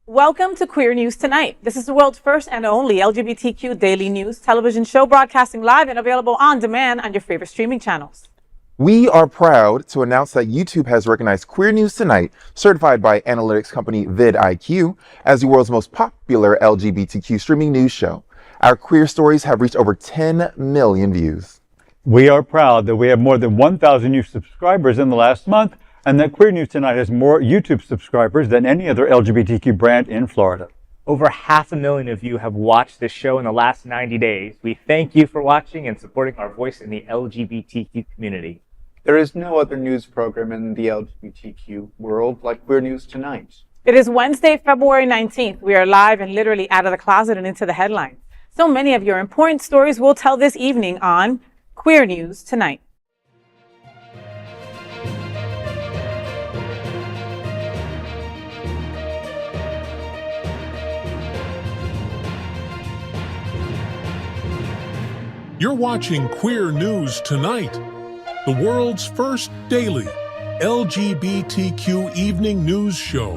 Welcome to Queer News Tonight. This is the world's first and only LGBTQ daily news television show broadcasting live and available on demand on your favorite streaming channels. We are proud to announce that YouTube has recognized Queer News Tonight, certified by analytics company vidIQ, as the world's most popular LGBTQ streaming news show. Our queer stories have reached over 10 million views. We are proud that we have more than 1,000 new subscribers in the last month, and that Queer News Tonight has more YouTube subscribers than any other LGBTQ brand in Florida. Over 500,000 of you have watched this show in the last 90 days. We thank you for watching and supporting our voice in the LGBTQ community. There is no other news program in the LGBTQ world like Queer News Tonight. It is Wednesday, February 19th. We are live and literally out of the closet and into the headlines. So many of your important stories we'll tell this evening on Queer News Tonight. You're watching Queer News Tonight, the world's first daily LGBTQ evening news show.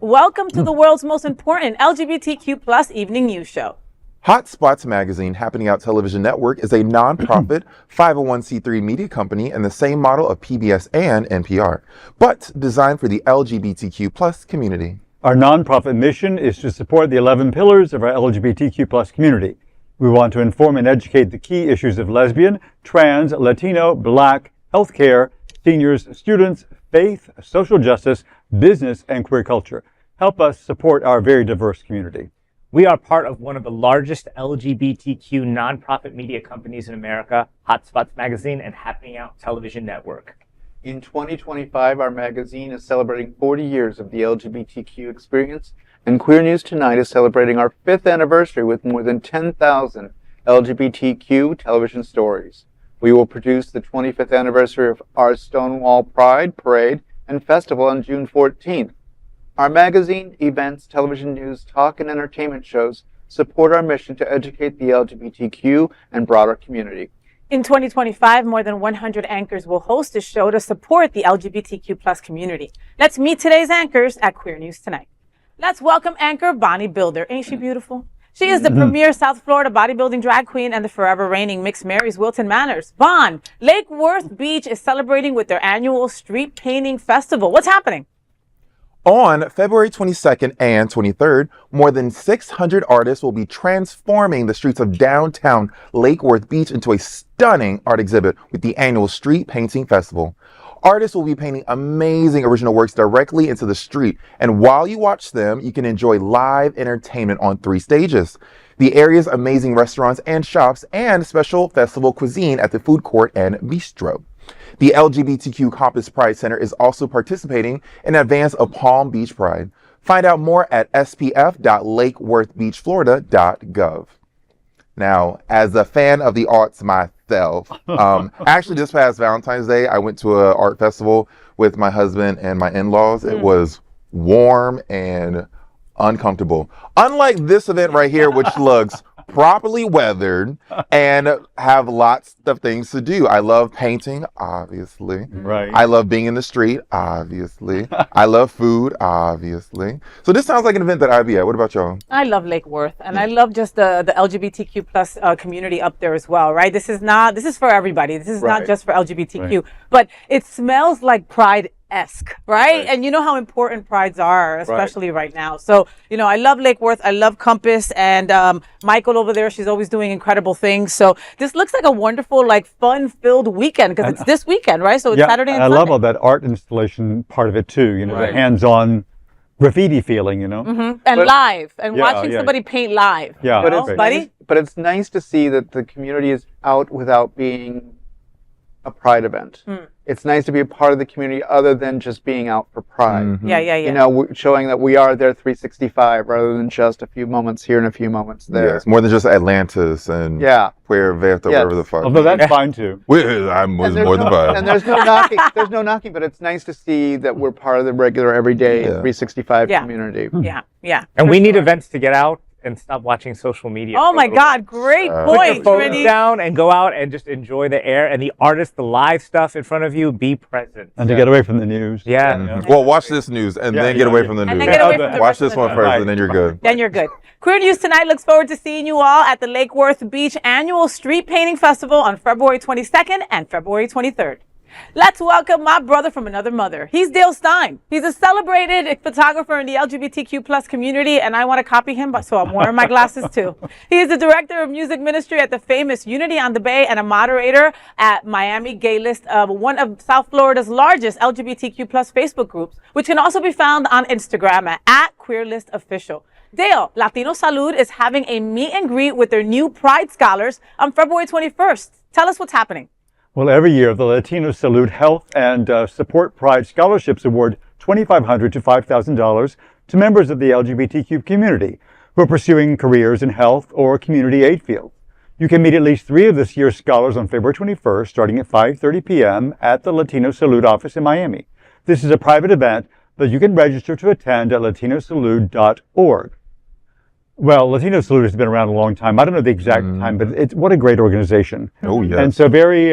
Welcome to the world's most important LGBTQ plus evening news show. Hot Spots Magazine, Happening Out Television Network, is a nonprofit 501c3 media company in the same model of PBS and NPR, but designed for the LGBTQ plus community. Our nonprofit mission is to support the 11 pillars of our LGBTQ plus community. We want to inform and educate the key issues of lesbian, trans, Latino, Black, healthcare, seniors, students, faith, social justice, business, and queer culture. Help us support our very diverse community. We are part of one of the largest LGBTQ nonprofit media companies in America, Hotspots Magazine and Happening Out Television Network. In 2025, our magazine is celebrating 40 years of the LGBTQ experience, and Queer News Tonight is celebrating our 5th anniversary with more than 10,000 LGBTQ television stories. We will produce the 25th anniversary of our Stonewall Pride Parade and Festival on June 14th. Our magazine, events, television news, talk, and entertainment shows support our mission to educate the LGBTQ and broader community. In 2025, more than 100 anchors will host a show to support the LGBTQ plus community. Let's meet today's anchors at Queer News Tonight. Let's welcome anchor Bonnie Builder. Ain't she beautiful? She is the premier South Florida bodybuilding drag queen and the forever reigning Mixed Mary's Wilton Manors. Bon, Lake Worth Beach is celebrating with their annual street painting festival. What's happening? On February 22nd and 23rd, more than 600 artists will be transforming the streets of downtown Lake Worth Beach into a stunning art exhibit with the annual Street Painting Festival. Artists will be painting amazing original works directly into the street, and while you watch them, you can enjoy live entertainment on 3 stages. The area's amazing restaurants and shops, and special festival cuisine at the food court and bistro. The LGBTQ Campus Pride Center is also participating in advance of Palm Beach Pride. Find out more at spf.lakeworthbeachflorida.gov. Now, as a fan of the arts myself, actually this past Valentine's Day, I went to an art festival with my husband and my in-laws. It was warm and uncomfortable. Unlike this event right here, which looks properly weathered and have lots of things to do. I love painting, obviously. Right. I love being in the street, obviously. I love food, obviously. So this sounds like an event that I'd be at. What about y'all? I love Lake Worth, and I love just the LGBTQ plus community up there as well, right? This is for everybody. This is not just for LGBTQ, but it smells like Pride-esque, right? And you know how important prides are, especially right now. So, you know, I love Lake Worth. I love Compass, and Michael over there, she's always doing incredible things. So this looks like a wonderful, like fun-filled weekend, because it's this weekend, right? So it's Saturday and I Sunday. love all that art installation part of it too, you know, the hands-on graffiti feeling, you know. And live, and watching somebody paint live. Yeah, But you know, it's buddy? nice, but it's nice to see that the community is out without being a Pride event. It's nice to be a part of the community other than just being out for Pride. Yeah. You know, showing that we are there 365 rather than just a few moments here and a few moments there. Yes, more than just Atlantis and wherever the fuck. Although that's fine too. I'm more than fine. And there's no knocking. There's no knocking, but it's nice to see that we're part of the regular everyday 365 community. Yeah. And we need events to get out and stop watching social media. Oh my God, great Put point, your phone Trini. down and go out and just enjoy the air and the artists, the live stuff in front of you. Be present. And to get away from the news. Yeah. Well, watch this news and then get away from the news. And then get away from the Watch rest of this the one news. first, and then you're good. Then you're good. Queer News Tonight looks forward to seeing you all at the Lake Worth Beach Annual Street Painting Festival on February 22nd and February 23rd. Let's welcome my brother from another mother. He's Dale Stine. He's a celebrated photographer in the LGBTQ plus community, and I want to copy him, so I'm wearing my glasses too. He is the director of music ministry at the famous Unity on the Bay and a moderator at Miami Gay List, one of South Florida's largest LGBTQ plus Facebook groups, which can also be found on Instagram at QueerListOfficial. Dale, Latino Salud is having a meet and greet with their new Pride Scholars on February 21st. Tell us what's happening. Well, every year, the Latino Salud Health and Support Pride Scholarships award $2,500 to $5,000 to members of the LGBTQ community who are pursuing careers in health or community aid fields. You can meet at least 3 of this year's scholars on February 21st, starting at 5:30 p.m. at the Latino Salud office in Miami. This is a private event that you can register to attend at latinosalud.org. Well, Latino Salud has been around a long time. I don't know the exact time, but what a great organization. Oh, yeah. And so very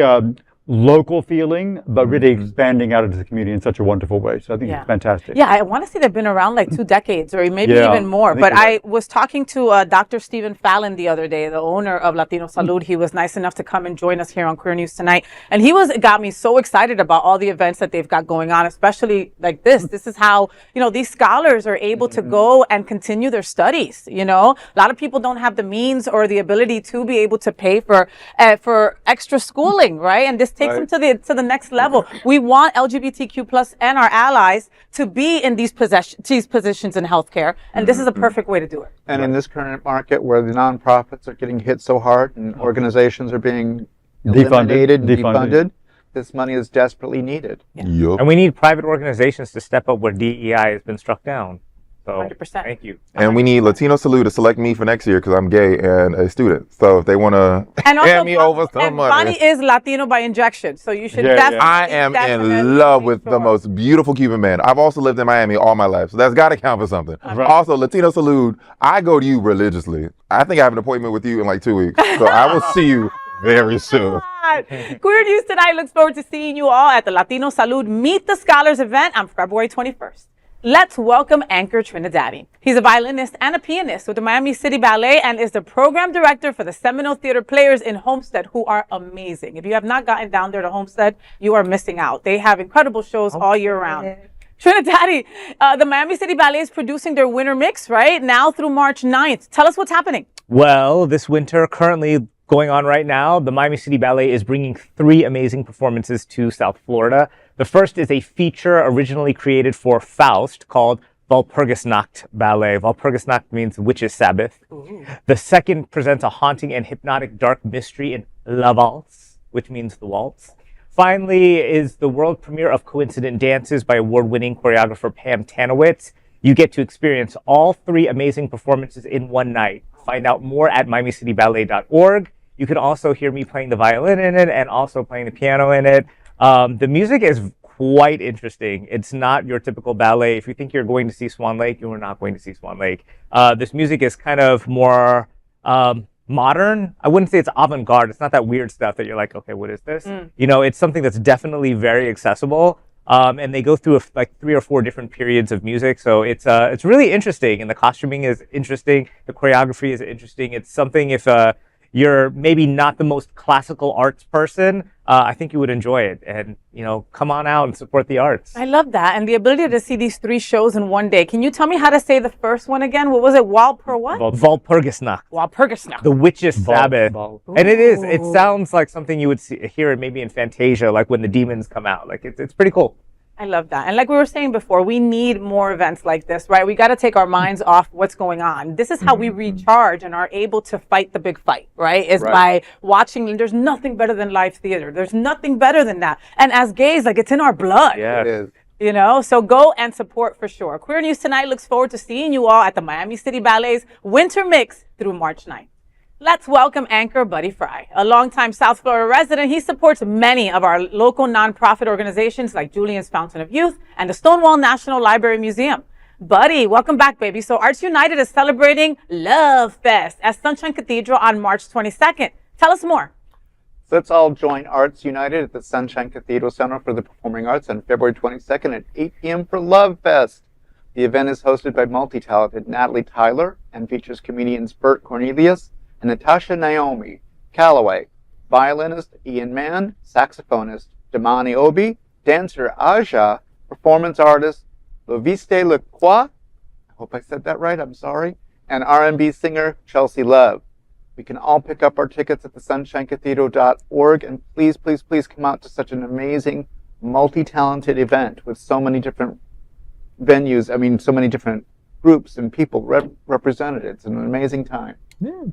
local feeling, but really expanding out into the community in such a wonderful way. So I think it's fantastic. Yeah, I want to say they've been around like 2 decades or maybe Yeah, even more. I think But you're I right. was talking to Dr. Stephen Fallon the other day, the owner of Latino Salud. He was nice enough to come and join us here on Queer News Tonight. And he got me so excited about all the events that they've got going on, especially like this. This is how, these scholars are able to go and continue their studies. A lot of people don't have the means or the ability to be able to pay for extra schooling, right? And this takes them to the next level. We want LGBTQ plus and our allies to be in these positions in healthcare, and this is a perfect way to do it. And in this current market where the nonprofits are getting hit so hard and organizations are being eliminated and defunded, this money is desperately needed. Yup. And we need private organizations to step up where DEI has been struck down. So 100%. thank you. And we need Latino Salud to select me for next year because I'm gay and a student. So if they want to And also, hand me over some and money. Bonnie is Latino by injection, so you should Yeah, yeah. definitely. I am definitely in love with make the sure. most beautiful Cuban man. I've also lived in Miami all my life, so that's got to count for something. Right. Also, Latino Salud, I go to you religiously. I think I have an appointment with you in like 2 weeks, so I will see you very soon. Queer News Tonight looks forward to seeing you all at the Latino Salud Meet the Scholars event on February 21st. Let's welcome anchor TriniDaddy. He's a violinist and a pianist with the Miami City Ballet and is the program director for the Seminole Theater Players in Homestead, who are amazing. If you have not gotten down there to Homestead, you are missing out. They have incredible shows all year round. TriniDaddy, the Miami City Ballet is producing their winter mix, right? Now through March 9th. Tell us what's happening. Well, this winter, currently going on right now, the Miami City Ballet is bringing 3 amazing performances to South Florida. The first is a feature originally created for Faust called Walpurgisnacht Ballet. Walpurgisnacht means Witch's Sabbath. Ooh. The second presents a haunting and hypnotic dark mystery in La Valse, which means the waltz. Finally is the world premiere of Coincident Dances by award-winning choreographer Pam Tanowitz. You get to experience all 3 amazing performances in one night. Find out more at MiamiCityBallet.org. You can also hear me playing the violin in it and also playing the piano in it. The music is quite interesting. It's not your typical ballet. If you think you're going to see Swan Lake, you are not going to see Swan Lake. This music is kind of more modern. I wouldn't say it's avant-garde. It's not that weird stuff that you're like, okay, what is this? It's something that's definitely very accessible. And they go through like 3 or 4 different periods of music. So it's really interesting. And the costuming is interesting. The choreography is interesting. It's something if you're maybe not the most classical arts person, I think you would enjoy it. And, come on out and support the arts. I love that. And the ability to see these 3 shows in one day. Can you tell me how to say the first one again? What was it? Walpurgisnacht. Walpurgisnacht. The Witch's Sabbath. And it sounds like something you would hear it maybe in Fantasia, like when the demons come out. Like it's pretty cool. I love that. And like we were saying before, we need more events like this, right? We got to take our minds off what's going on. This is how we recharge and are able to fight the big fight, right? Is by watching. There's nothing better than live theater. There's nothing better than that. And as gays, like it's in our blood. Yeah. It is. So go and support for sure. Queer News Tonight looks forward to seeing you all at the Miami City Ballet's Winter Mix through March 9th. Let's welcome anchor Buddy Frey. A longtime South Florida resident, he supports many of our local nonprofit organizations like Julian's Fountain of Youth and the Stonewall National Library Museum. Buddy, welcome back, baby. So Arts United is celebrating Love Fest at Sunshine Cathedral on March 22nd. Tell us more. So let's all join Arts United at the Sunshine Cathedral Center for the Performing Arts on February 22nd at 8 p.m. for Love Fest. The event is hosted by multi-talented Natalie Tyler and features comedians Bert Cornelius and Natasha Naomi Calloway, violinist Ian Mann, saxophonist Damani Obi, dancer Aja, performance artist Loviste Lecroix, I hope I said that right, I'm sorry, and R&B singer Chelsea Love. We can all pick up our tickets at the sunshinecathedral.org, and please, please, please come out to such an amazing, multi-talented event with so many different venues, so many different groups and people represented. It's an amazing time. Yeah.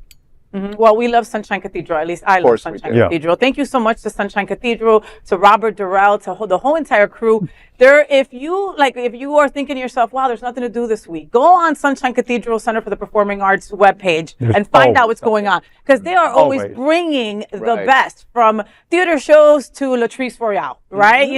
Mm-hmm. Well, we love Sunshine Cathedral. At least I love Sunshine Cathedral. Thank you so much to Sunshine Cathedral, to Robert Durrell, to the whole entire crew. If you are thinking to yourself, wow, there's nothing to do this week, go on Sunshine Cathedral Center for the Performing Arts webpage and find out what's going on, because they are always bringing the best, from theater shows to Latrice Royale, right?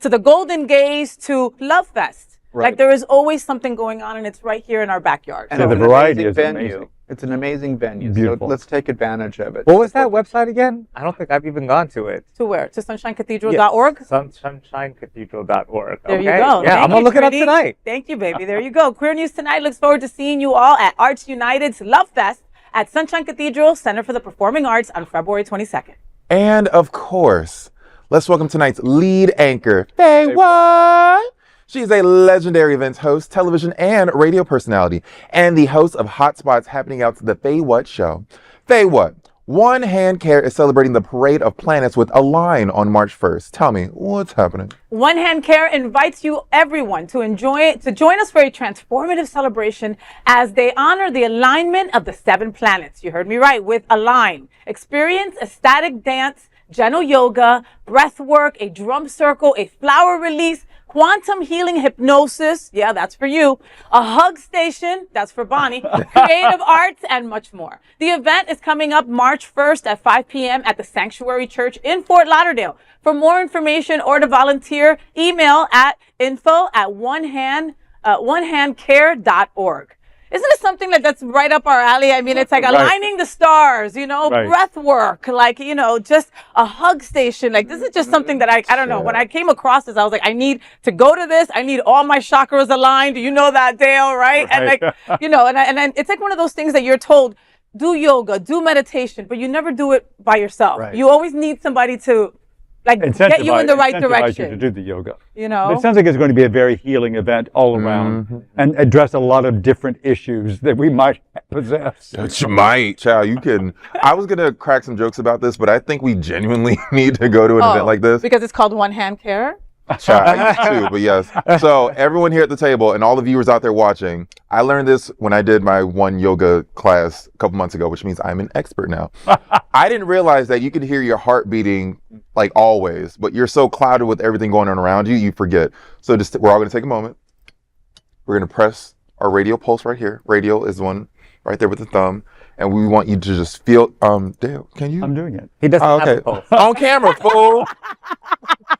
To the Golden Gaze to Love Fest. Like, there is always something going on, and it's right here in our backyard. And the variety is amazing. It's an amazing venue, beautiful. So let's take advantage of it. What was that website again? I don't think I've even gone to it. To where? To sunshinecathedral.org? Yes, sunshinecathedral.org. There you go. Yeah, I'm going to look it up tonight. Thank you, baby. There you go. Queer News Tonight looks forward to seeing you all at Arts United's Love Fest at Sunshine Cathedral Center for the Performing Arts on February 22nd. And of course, let's welcome tonight's lead anchor, FayWhat. She's a legendary events host, television and radio personality, and the host of Hotspots Happening Out to the FayWhat show. FayWhat, One Hand Care is celebrating the Parade of Planets with Align on March 1st. Tell me, what's happening? One Hand Care invites everyone to join us for a transformative celebration as they honor the alignment of the 7 planets. You heard me right, with Align. Experience ecstatic dance, Geno yoga, breath work, a drum circle, a flower release, quantum healing hypnosis, yeah, that's for you, a hug station, that's for Bonnie, creative arts, and much more. The event is coming up March 1st at 5 p.m. at the Sanctuary Church in Fort Lauderdale. For more information or to volunteer, email at info@onehandcare.org. Isn't it something that's right up our alley? It's like aligning the stars, breath work, just a hug station. Like, this is just something that I don't know. When I came across this, I was like, I need to go to this. I need all my chakras aligned. You know that, Dale, right? And and it's like one of those things that you're told, do yoga, do meditation, but you never do it by yourself. Right. You always need somebody to get you in the right direction. You to do the yoga. It sounds like it's going to be a very healing event all around and address a lot of different issues that we might possess. That you might, child. You can. I was going to crack some jokes about this, but I think we genuinely need to go to an event like this. Because it's called One Hand Care? Child, I used to, but yes. So everyone here at the table and all the viewers out there watching, I learned this when I did my one yoga class a couple months ago, which means I'm an expert now. I didn't realize that you could hear your heart beating like always, but you're so clouded with everything going on around you, you forget. So we're all going to take a moment. We're going to press our radial pulse right here. Radial is the one right there with the thumb. And we want you to just feel, Dale, can you? I'm doing it. He doesn't have a pulse. On camera, fool.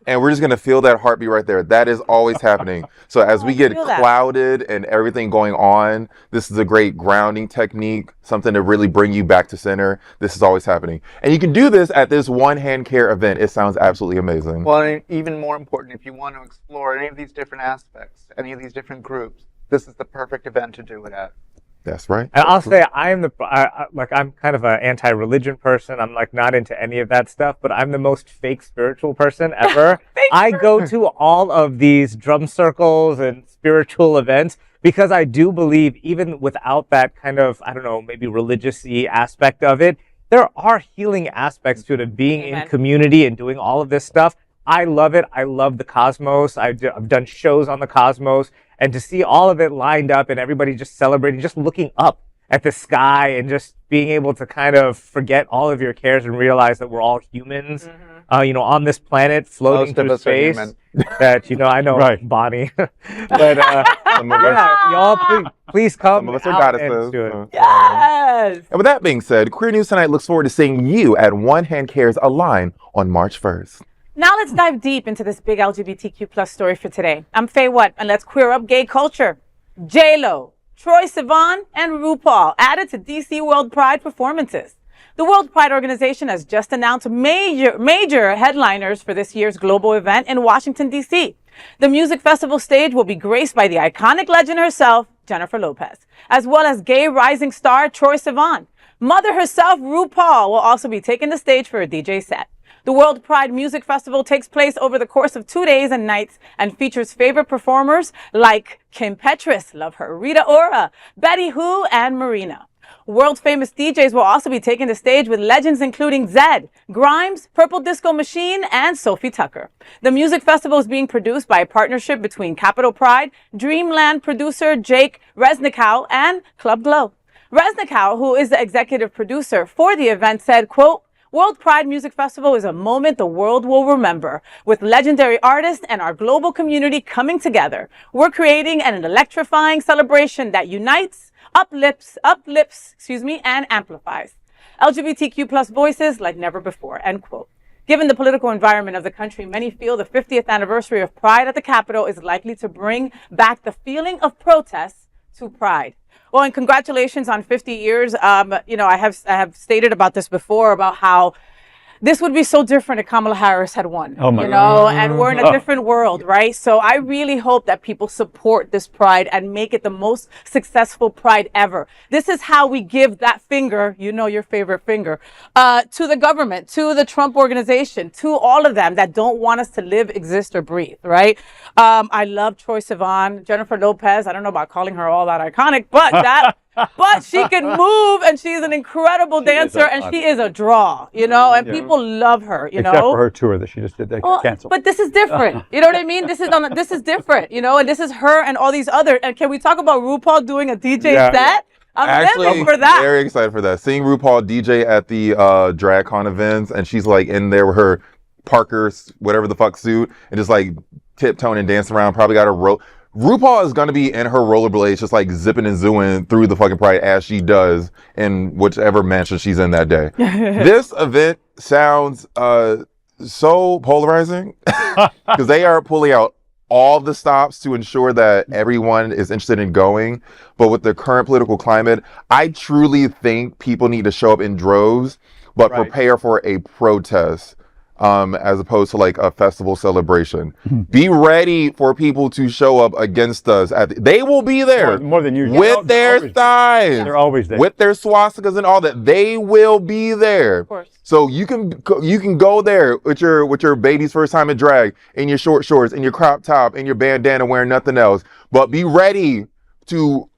And we're just going to feel that heartbeat right there. That is always happening. So as we get clouded and everything going on, this is a great grounding technique, something to really bring you back to center. This is always happening. And you can do this at this One Hand Care event. It sounds absolutely amazing. Well, and even more important, if you want to explore any of these different aspects, any of these different groups, this is the perfect event to do it at. That's right. And I'll say I'm kind of an anti-religion person. I'm not into any of that stuff, but I'm the most fake spiritual person ever. I go to all of these drum circles and spiritual events because I do believe, even without that kind of, maybe religious-y aspect of it, there are healing aspects to it, of being in community and doing all of this stuff. I love it. I love the cosmos. I've done shows on the cosmos. And to see all of it lined up and everybody just celebrating, just looking up at the sky and just being able to kind of forget all of your cares and realize that we're all humans, on this planet floating through space. That, I know, Bonnie. But, y'all, please come. Some of us are goddesses. Yes. And with that being said, Queer News Tonight looks forward to seeing you at One Hand Care's Align on March 1st. Now let's dive deep into this big LGBTQ plus story for today. I'm FayWhat, and let's queer up gay culture. J-Lo, Troye Sivan, and RuPaul added to DC World Pride performances. The World Pride organization has just announced major headliners for this year's global event in Washington, D.C. The music festival stage will be graced by the iconic legend herself, Jennifer Lopez, as well as gay rising star Troye Sivan. Mother herself, RuPaul, will also be taking the stage for a DJ set. The World Pride Music Festival takes place over the course of 2 days and nights and features favorite performers like Kim Petras, love her, Rita Ora, Betty Who, and Marina. World-famous DJs will also be taking the stage with legends including Zedd, Grimes, Purple Disco Machine, and Sophie Tucker. The music festival is being produced by a partnership between Capital Pride, Dreamland producer Jake Resnickow, and Club Glow. Resnickow, who is the executive producer for the event, said, quote, World Pride Music Festival is a moment the world will remember. With legendary artists and our global community coming together, we're creating an electrifying celebration that unites, uplifts, and amplifies LGBTQ plus voices like never before, end quote. Given the political environment of the country, many feel the 50th anniversary of Pride at the Capitol is likely to bring back the feeling of protest to Pride. Well, and congratulations on 50 years. I have stated about this before, about how this would be so different if Kamala Harris had won, and we're in a different world, right? So I really hope that people support this Pride and make it the most successful Pride ever. This is how we give that finger, your favorite finger, to the government, to the Trump organization, to all of them that don't want us to live, exist, or breathe, right? I love Troye Sivan, Jennifer Lopez. I don't know about calling her all that iconic, but but she can move, and she's an incredible dancer, and she is a draw, and people love her, Except for her tour that she just did, they canceled. But this is different, you know what I mean? This is different, and this is her and all these other. And can we talk about RuPaul doing a DJ set? I'm living for that. Very excited for that. Seeing RuPaul DJ at the DragCon events, and she's like in there with her Parker's whatever the fuck suit, and just like tiptoeing and dancing around. Probably got her RuPaul is going to be in her rollerblades just like zipping and zooing through the fucking Pride as she does in whichever mansion she's in that day. This event sounds so polarizing because they are pulling out all the stops to ensure that everyone is interested in going. But with the current political climate, I truly think people need to show up in droves, but prepare for a protest. As opposed to like a festival celebration. Be ready for people to show up against us. They will be there more than usual. With their signs. They're always there. With their swastikas and all that. They will be there. Of course. So you can go there with your baby's first time in drag, in your short shorts, in your crop top, in your bandana, wearing nothing else. But be ready to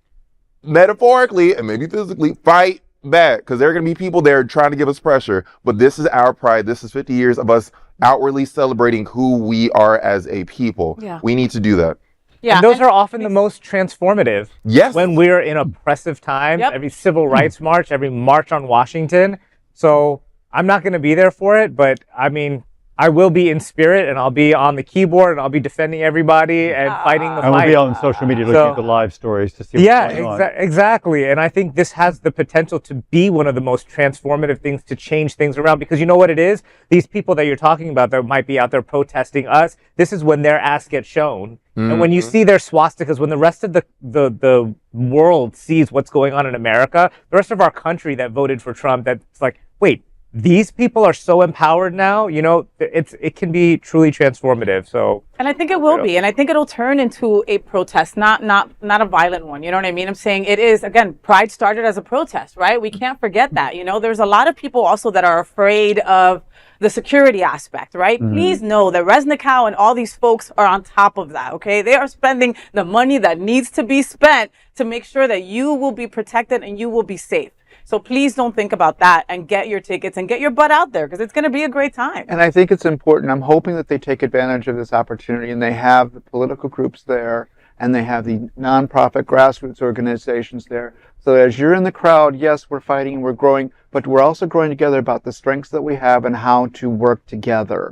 metaphorically and maybe physically fight back, because there are going to be people there trying to give us pressure. But this is our Pride. This is 50 years of us outwardly celebrating who we are as a people. Yeah. We need to do that. Yeah, and those are often the most transformative. Yes. When we're in oppressive times, every civil rights march, every march on Washington. So I'm not going to be there for it, but I mean, I will be in spirit, and I'll be on the keyboard, and I'll be defending everybody and fighting the fight. And we'll be on social media looking at the live stories to see what's going on. Exactly. And I think this has the potential to be one of the most transformative things to change things around, because you know what it is? These people that you're talking about that might be out there protesting us, this is when their ass gets shown. Mm-hmm. And when you see their swastikas, when the rest of the world sees what's going on in America, the rest of our country that voted for Trump, that's like, wait, these people are so empowered now, it can be truly transformative. So, and I think it will be, and I think it'll turn into a protest, not a violent one. You know what I mean? I'm saying it is, again, Pride started as a protest, right? We can't forget that. There's a lot of people also that are afraid of the security aspect, right? Mm-hmm. Please know that Resnickow and all these folks are on top of that, okay? They are spending the money that needs to be spent to make sure that you will be protected and you will be safe. So please don't think about that, and get your tickets and get your butt out there, because it's going to be a great time. And I think it's important. I'm hoping that they take advantage of this opportunity, and they have the political groups there, and they have the nonprofit grassroots organizations there. So as you're in the crowd, yes, we're fighting and we're growing, but we're also growing together about the strengths that we have and how to work together.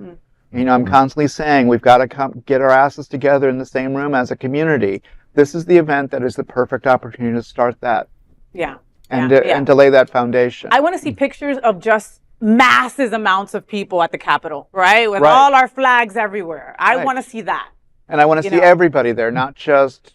Mm-hmm. I'm constantly saying we've got to get our asses together in the same room as a community. This is the event that is the perfect opportunity to start that. Yeah. And to lay that foundation. I want to see pictures of just massive amounts of people at the Capitol, right? With all our flags everywhere. I want to see that. And I want to see everybody there, not just,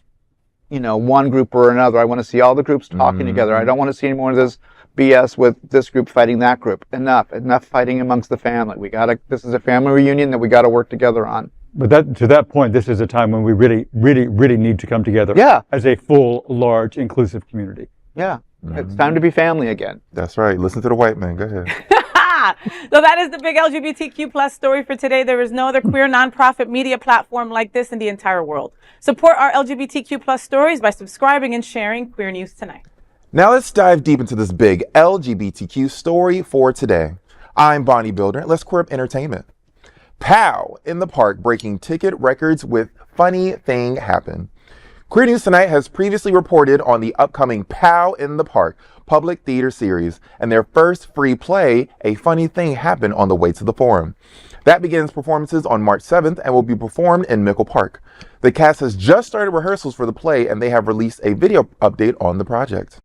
one group or another. I want to see all the groups talking together. I don't want to see any more of this BS with this group fighting that group. Enough fighting amongst the family. This is a family reunion that we got to work together on. But to that point, this is a time when we really, really, really need to come together as a full, large, inclusive community. Yeah. It's time to be family again. That's right. Listen to the white man. Go ahead. So that is the big LGBTQ plus story for today. There is no other queer nonprofit media platform like this in the entire world. Support our LGBTQ plus stories by subscribing and sharing Queer News Tonight. Now let's dive deep into this big LGBTQ story for today. I'm Bonnie Builder. Let's queer up entertainment. POW in the park breaking ticket records with funny thing happen. Queer News Tonight has previously reported on the upcoming POW in the Park public theater series and their first free play, A Funny Thing Happened, on the way to the Forum. That begins performances on March 7th and will be performed in Mickle Park. The cast has just started rehearsals for the play and they have released a video update on the project.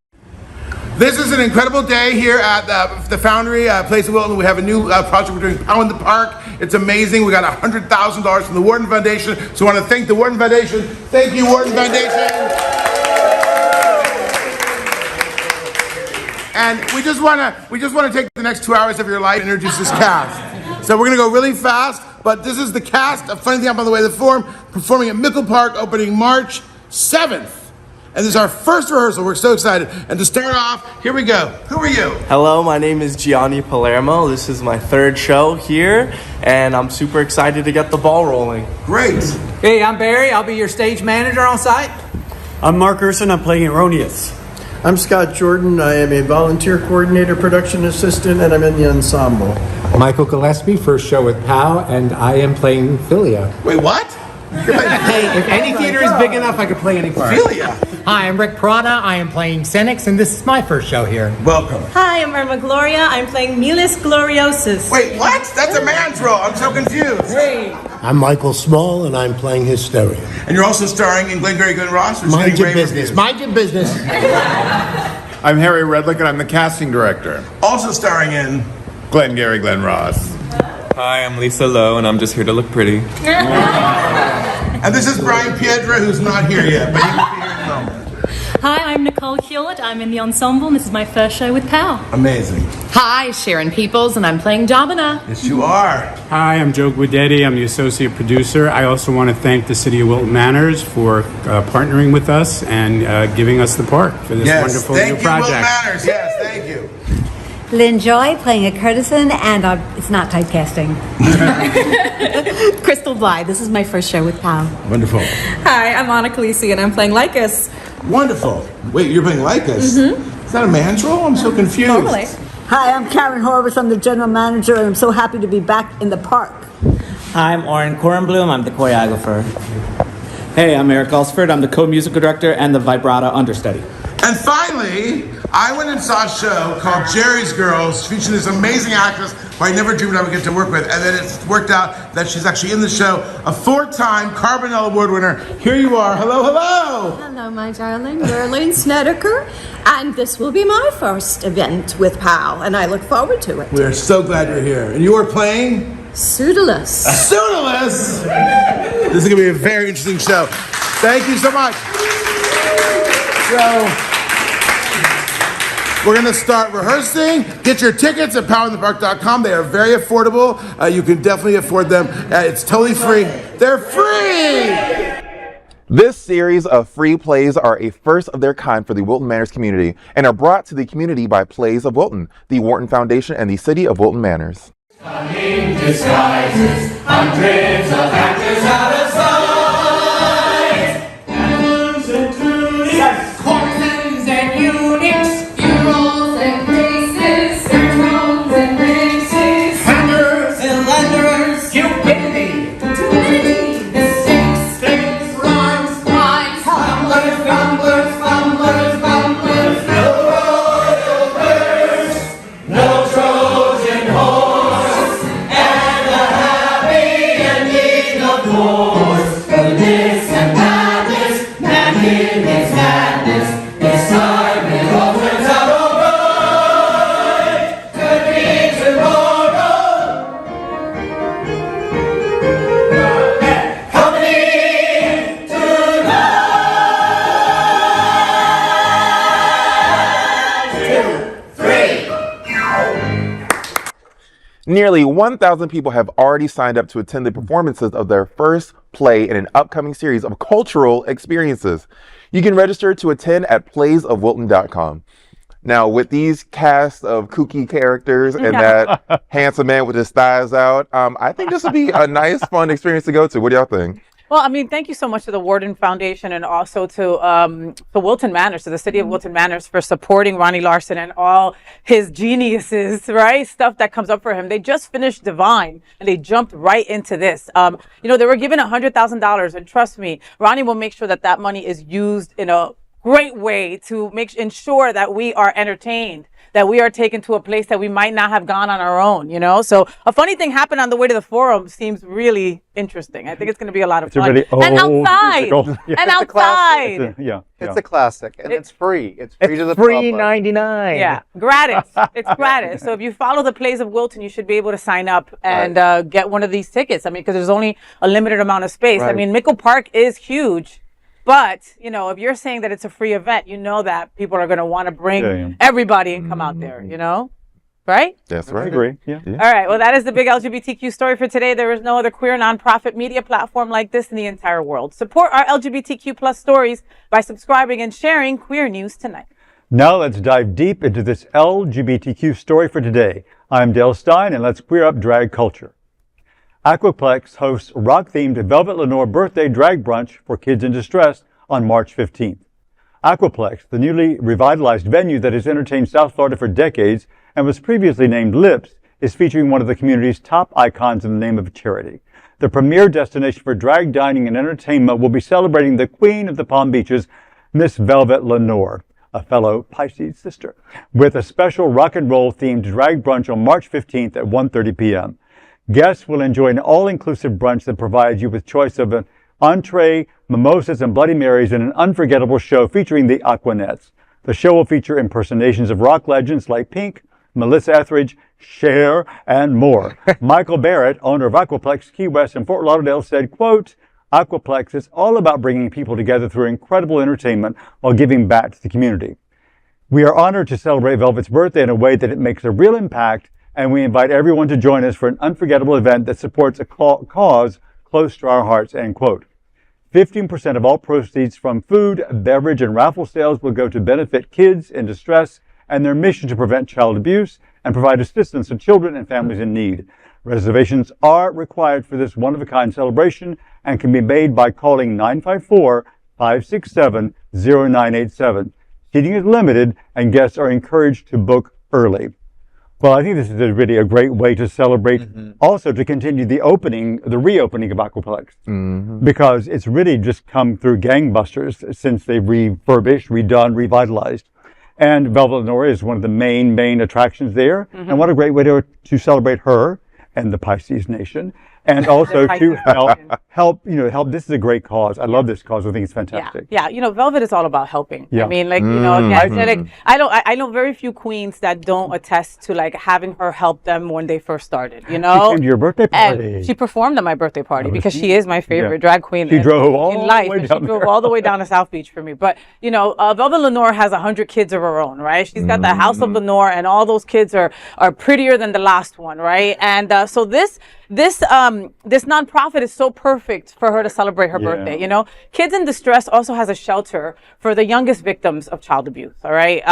This is an incredible day here at the Foundry, Place of Wilton. We have a new project we're doing, POW in the Park. It's amazing. We got $100,000 from the Wharton Foundation. So I want to thank the Wharton Foundation. Thank you, Wharton Foundation. And we just want to take the next 2 hours of your life and introduce this cast. So we're going to go really fast, but this is the cast of Funny Thing Happened on the Way to the Forum, performing at Mickle Park, opening March 7th. And this is our first rehearsal. We're so excited. And to start off, here we go. Who are you? Hello, my name is Gianni Palermo. This is my third show here, and I'm super excited to get the ball rolling. Great. Hey, I'm Barry. I'll be your stage manager on site. I'm Mark Urson. I'm playing Erroneous. I'm Scott Jordan. I am a volunteer coordinator, production assistant, and I'm in the ensemble. Michael Gillespie, first show with POW, and I am playing Philia. Wait, what? Hey, if any theater is big enough, I could play any part. Philia. Hi, I'm Rick Prada. I am playing Xenix, and this is my first show here. Welcome. Hi, I'm Irma Gloria. I'm playing Mulus Gloriosus. Wait, what? That's a man's role. I'm so confused. Hey. I'm Michael Small, and I'm playing Hysteria. And you're also starring in Glengarry Glen Ross? Mind your business. Mind your business. I'm Harry Redlick, and I'm the casting director. Also starring in Glengarry Glen Ross. Hi, I'm Lisa Lowe, and I'm just here to look pretty. And this is Brian Piedra, who's not here yet, but he will be here in a moment. Hi, I'm Nicole Hewlett. I'm in the ensemble, and this is my first show with POW. Amazing. Hi, Sharon Peoples, and I'm playing Domina. Yes, you are. Hi, I'm Joe Guidetti. I'm the associate producer. I also want to thank the City of Wilton Manors for partnering with us and giving us the park for this wonderful new project. Thank you, Wilton Manors. Yes, thank you. Lynn Joy playing a courtesan, and it's not typecasting. Crystal Bly. This is my first show with POW. Wonderful. Hi, I'm Anna Khaleesi, and I'm playing Lycus. Wonderful. Wait, you're playing Lycus? Mm-hmm. Is that a man's role? I'm so confused. Totally. Hi, I'm Karen Horvitz. I'm the general manager, and I'm so happy to be back in the park. Hi, I'm Oren Korenblum. I'm the choreographer. Hey, I'm Eric Gulsford. I'm the co-musical director and the vibrato understudy. And finally, I went and saw a show called Jerry's Girls, featuring this amazing actress who I never dreamed I would get to work with. And then it's worked out that she's actually in the show, a 4-time Carbonell Award winner. Here you are. Hello, hello. Hello, my darling. Darlene Snedeker. And this will be my first event with POW, and I look forward to it. We are so glad you're here. And you are playing? Pseudolus. Pseudolus? This is going to be a very interesting show. Thank you so much. So, we're going to start rehearsing. Get your tickets at powerinthepark.com. They are very affordable. You can definitely afford them. It's totally free. They're free! This series of free plays are a first of their kind for the Wilton Manors community and are brought to the community by Plays of Wilton, the Wharton Foundation, and the City of Wilton Manors. Cunning disguises, hundreds of actors out of sight. Animals and tunics, courtesans and eunuchs, heroes and graces, thrones and races, hunters and lenderers, cupidity, mistakes, rhymes, fumblers, no royal birds, no Trojan horse, and a happy ending, of course. Nearly 1,000 people have already signed up to attend the performances of their first play in an upcoming series of cultural experiences. You can register to attend at playsofwilton.com. Now, with these cast of kooky characters and that handsome man with his thighs out, I think this would be a nice, fun experience to go to. What do y'all think? Well, I mean, thank you so much to the Warden Foundation and also to Wilton Manors, to the city of Wilton Manors, for supporting Ronnie Larson and all his geniuses, right? Stuff that comes up for him. They just finished Divine and they jumped right into this. They were given $100,000, and trust me, Ronnie will make sure that that money is used in a great way to ensure that we are entertained, that we are taken to a place that we might not have gone on our own, So a funny thing happened on the way to the forum seems really interesting. I think it's going to be a lot of fun. Really and outside! And outside! It's a classic, and it's free. It's free to the free public. 99. Yeah, gratis. It's gratis. So if you follow the Plays of Wilton, you should be able to sign up and get one of these tickets. I mean, because there's only a limited amount of space. Right. I mean, Mickle Park is huge. But, if you're saying that it's a free event, that people are going to want to bring everybody and come out there, Right? That's right. I agree. Yeah. All right. Well, that is the big LGBTQ story for today. There is no other queer nonprofit media platform like this in the entire world. Support our LGBTQ plus stories by subscribing and sharing Queer News Tonight. Now let's dive deep into this LGBTQ story for today. I'm Dale Stine, and let's queer up drag culture. Aquaplex hosts rock-themed Velvet Lenore birthday drag brunch for kids in distress on March 15th. Aquaplex, the newly revitalized venue that has entertained South Florida for decades and was previously named Lips, is featuring one of the community's top icons in the name of charity. The premier destination for drag dining and entertainment will be celebrating the Queen of the Palm Beaches, Miss Velvet Lenore, a fellow Pisces sister, with a special rock and roll themed drag brunch on March 15th at 1:30 p.m. Guests will enjoy an all-inclusive brunch that provides you with choice of an entree, mimosas, and Bloody Marys in an unforgettable show featuring the Aquanettes. The show will feature impersonations of rock legends like Pink, Melissa Etheridge, Cher, and more. Michael Barrett, owner of Aquaplex Key West in Fort Lauderdale, said, quote, Aquaplex is all about bringing people together through incredible entertainment while giving back to the community. We are honored to celebrate Velvet's birthday in a way that it makes a real impact, and we invite everyone to join us for an unforgettable event that supports a cause close to our hearts, end quote. 15% of all proceeds from food, beverage, and raffle sales will go to benefit kids in distress and their mission to prevent child abuse and provide assistance to children and families in need. Reservations are required for this one-of-a-kind celebration and can be made by calling 954-567-0987. Seating is limited, and guests are encouraged to book early. Well, I think this is really a great way to celebrate, also to continue the reopening of Aquaplex, because it's really just come through gangbusters since they've refurbished, redone, revitalized. And Velvet Lenore is one of the main attractions there. And what a great way to celebrate her and the Pisces Nation. And also to help. This is a great cause. I love this cause. I think it's fantastic. Yeah. Velvet is all about helping. Yeah. I mean, I know very few queens that don't attest to having her help them when they first started, She came to your birthday party. And she performed at my birthday party because she is my favorite drag queen. She drove all the way down She drove all the way down to South Beach for me. But, Velvet Lenore has 100 kids of her own, right? She's got the House of Lenore, and all those kids are prettier than the last one, right? And so this nonprofit is so perfect for her to celebrate her birthday. Kids in Distress also has a shelter for the youngest victims of child abuse. All right,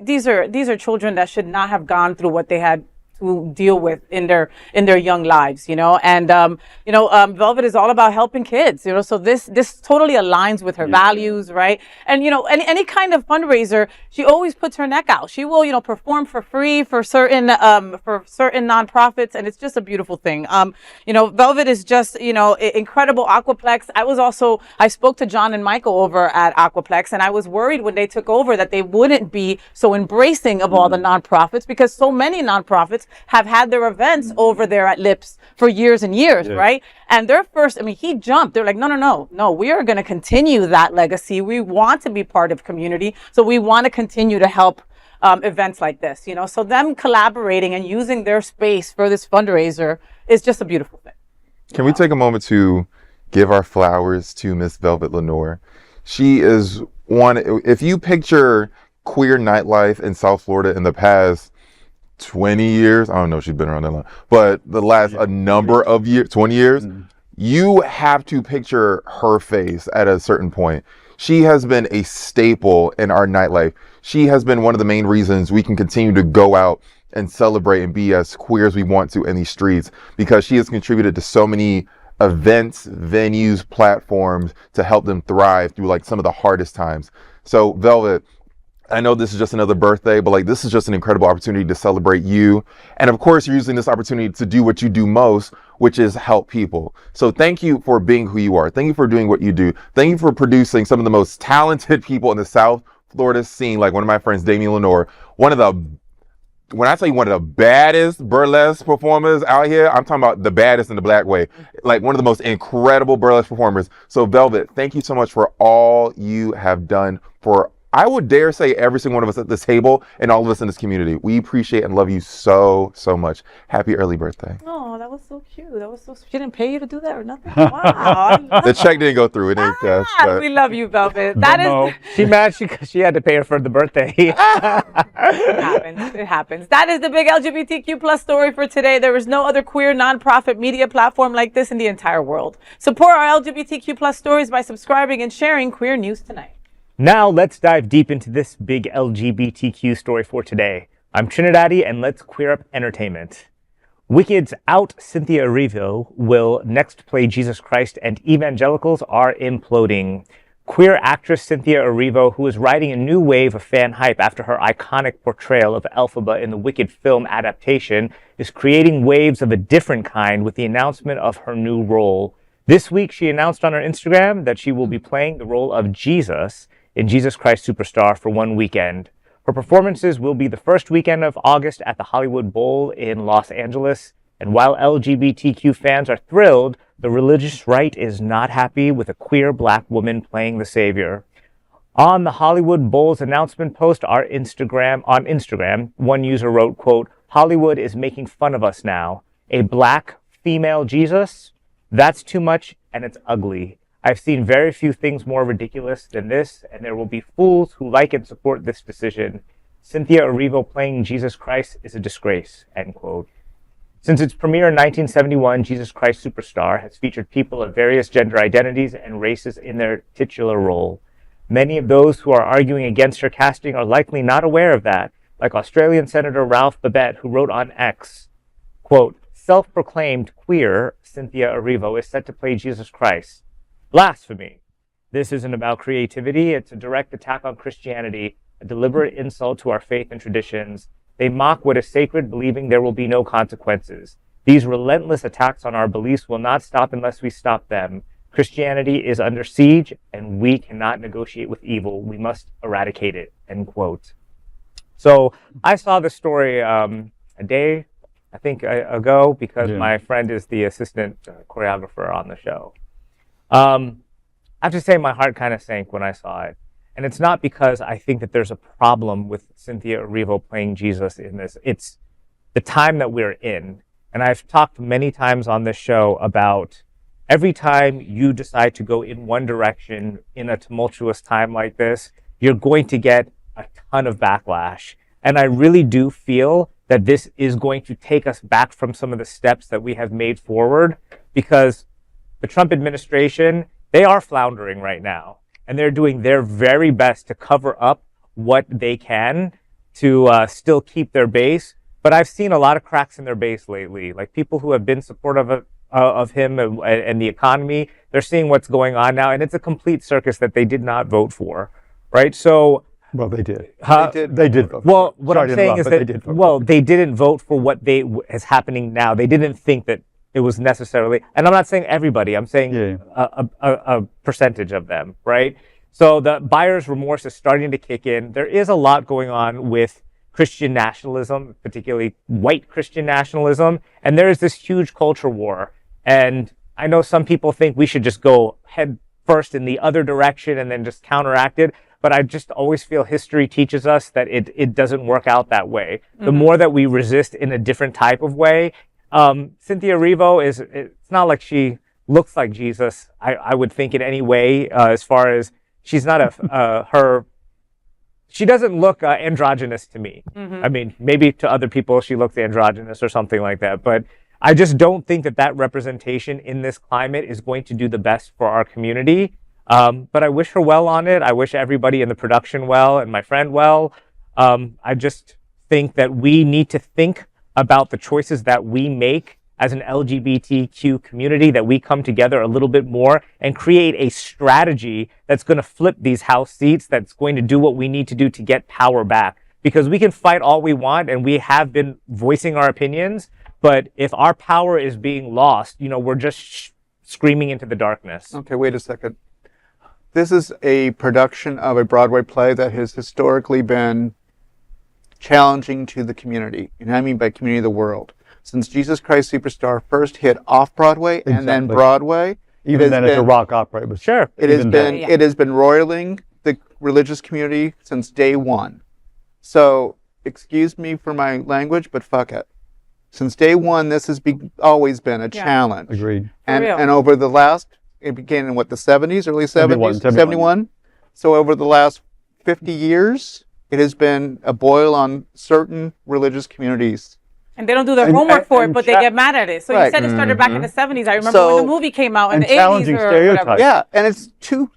these are children that should not have gone through what they had to deal with in their young lives, and Velvet is all about helping kids, so this totally aligns with her values, right? And any kind of fundraiser, she always puts her neck out. She will perform for free for certain nonprofits, and it's just a beautiful thing. Velvet is just incredible. Aquaplex, I spoke to John and Michael over at Aquaplex, and I was worried when they took over that they wouldn't be so embracing of all the nonprofits, because so many nonprofits have had their events over there at Lips for years and years, right? And their first, he jumped. They're like, no, we are going to continue that legacy. We want to be part of community. So we want to continue to help events like this, So them collaborating and using their space for this fundraiser is just a beautiful thing. Can we take a moment to give our flowers to Miss Velvet Lenore? She is one, if you picture queer nightlife in South Florida in the past, 20 years, I don't know if she's been around that long, but the last a number of years, 20 years, you have to picture her face at a certain point. She has been a staple in our nightlife. She has been one of the main reasons we can continue to go out and celebrate and be as queer as we want to in these streets, because she has contributed to so many events, venues, platforms to help them thrive through like some of the hardest times. So Velvet, I know this is just another birthday, but like this is just an incredible opportunity to celebrate you. And of course, you're using this opportunity to do what you do most, which is help people. So thank you for being who you are. Thank you for doing what you do. Thank you for producing some of the most talented people in the South Florida scene, like one of my friends, Damian Lenore, when I say one of the baddest burlesque performers out here, I'm talking about the baddest in the Black way. Like one of the most incredible burlesque performers. So Velvet, thank you so much for all you have done for, I would dare say, every single one of us at this table and all of us in this community. We appreciate and love you so, so much. Happy early birthday. Oh, that was so cute. That was so sweet. She didn't pay you to do that or nothing? Wow. The check didn't go through. It didn't cash. But We love you, Velvet. That is... She mad because she had to pay her for the birthday. It happens. It happens. That is the big LGBTQ plus story for today. There is no other queer nonprofit media platform like this in the entire world. Support our LGBTQ plus stories by subscribing and sharing Queer News Tonight. Now let's dive deep into this big LGBTQ story for today. I'm TriniDaddy, and let's queer up entertainment. Wicked's out Cynthia Erivo will next play Jesus Christ, and Evangelicals are imploding. Queer actress Cynthia Erivo, who is riding a new wave of fan hype after her iconic portrayal of Elphaba in the Wicked film adaptation, is creating waves of a different kind with the announcement of her new role. This week, she announced on her Instagram that she will be playing the role of Jesus in Jesus Christ Superstar for one weekend. Her performances will be the first weekend of August at the Hollywood Bowl in Los Angeles. And while LGBTQ fans are thrilled, the religious right is not happy with a queer Black woman playing the savior. On the Hollywood Bowl's announcement post on Instagram, one user wrote, quote, "Hollywood is making fun of us now. A Black female Jesus? That's too much, and it's ugly. I've seen very few things more ridiculous than this, and there will be fools who like and support this decision. Cynthia Erivo playing Jesus Christ is a disgrace," end quote. Since its premiere in 1971, Jesus Christ Superstar has featured people of various gender identities and races in their titular role. Many of those who are arguing against her casting are likely not aware of that, like Australian Senator Ralph Babette, who wrote on X, quote, "Self-proclaimed queer Cynthia Erivo is set to play Jesus Christ. Blasphemy. This isn't about creativity. It's a direct attack on Christianity, a deliberate insult to our faith and traditions. They mock what is sacred, believing there will be no consequences. These relentless attacks on our beliefs will not stop unless we stop them. Christianity is under siege, and we cannot negotiate with evil. We must eradicate it," end quote. So I saw this story a day, I think, ago, because my friend is the assistant choreographer on the show. I have to say my heart kind of sank when I saw it. And it's not because I think that there's a problem with Cynthia Erivo playing Jesus in this. It's the time that we're in. And I've talked many times on this show about every time you decide to go in one direction in a tumultuous time like this, you're going to get a ton of backlash. And I really do feel that this is going to take us back from some of the steps that we have made forward, because the Trump administration, they are floundering right now, and they're doing their very best to cover up what they can to still keep their base. But I've seen a lot of cracks in their base lately, like people who have been supportive of him and the economy. They're seeing what's going on now, and it's a complete circus that they did not vote for, right? So, well, they did. They did vote. Well, what I'm saying is that they didn't vote for what is happening now. They didn't think that it was necessarily, and I'm not saying everybody, I'm saying a percentage of them, right? So the buyer's remorse is starting to kick in. There is a lot going on with Christian nationalism, particularly white Christian nationalism, and there is this huge culture war. And I know some people think we should just go head first in the other direction and then just counteract it, but I just always feel history teaches us that it doesn't work out that way. The more that we resist in a different type of way, Cynthia Erivo it's not like she looks like Jesus, I would think, in any way, as far as she's not her she doesn't look androgynous to me. I mean, maybe to other people she looks androgynous or something like that, but I just don't think that representation in this climate is going to do the best for our community. But I wish her well on it. I wish everybody in the production well and my friend well. I just think that we need to think about the choices that we make as an LGBTQ community, that we come together a little bit more and create a strategy that's going to flip these House seats, that's going to do what we need to do to get power back. Because we can fight all we want, and we have been voicing our opinions, but if our power is being lost, we're just screaming into the darkness. Okay, wait a second. This is a production of a Broadway play that has historically been challenging to the community, and I mean by community, the world. Since Jesus Christ Superstar first hit off-Broadway and then Broadway, even then it's a rock opera. It was it has been roiling the religious community since day one. So, excuse me for my language, but fuck it. Since day one, this has always been a challenge. Agreed. And over the last, it began in what, the 70s, early 70s? 71. So over the last 50 years, it has been a boil on certain religious communities. And they don't do their homework for it, but they get mad at it. So you said it started back in the 70s. I remember when the movie came out in the 80s or whatever. Yeah, and it's 2